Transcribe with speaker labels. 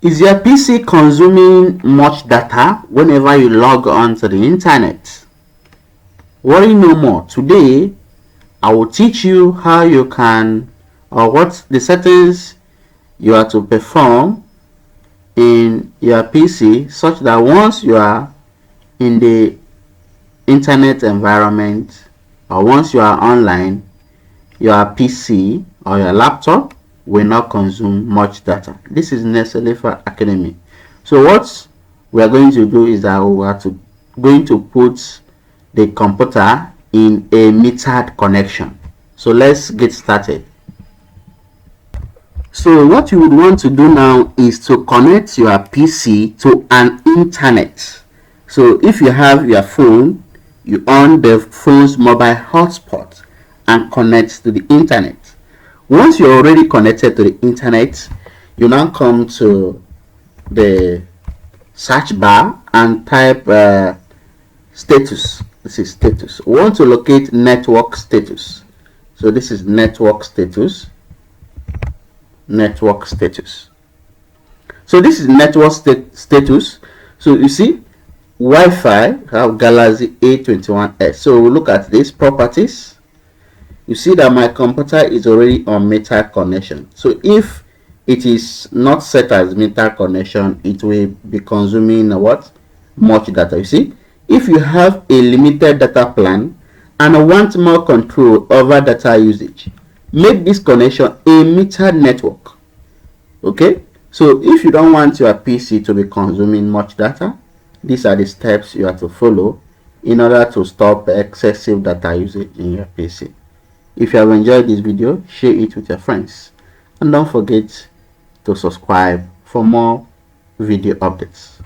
Speaker 1: Is your PC consuming much data whenever you log on to the internet? Worry no more. Today, I will teach you how you can, or what the settings you are to perform in your PC, such that once you are in the internet environment, or once you are online, your PC or your laptop will not consume much data. This is necessary for Academy. So what we are going to do is that we are going to put the computer in a metered connection. So let's get started. So what you would want to do now is to connect your PC to an internet. So if you have your phone, you on the phone's mobile hotspot and connect to the internet. Once you're already connected to the internet, you now come to the search bar and type status. This is status. We want to locate network status. So this is network status. Network status. So this is network status. So you see Wi-Fi have Galaxy A21s. So we look at these properties. You see that my computer is already on metered connection. So if it is not set as metered connection, it will be consuming what? Much data. You see, if you have a limited data plan and want more control over data usage, make this connection a metered network. Okay, so if you don't want your PC to be consuming much data, these are the steps you have to follow in order to stop excessive data usage in your PC. If you have enjoyed this video, share it with your friends, and don't forget to subscribe for more video updates.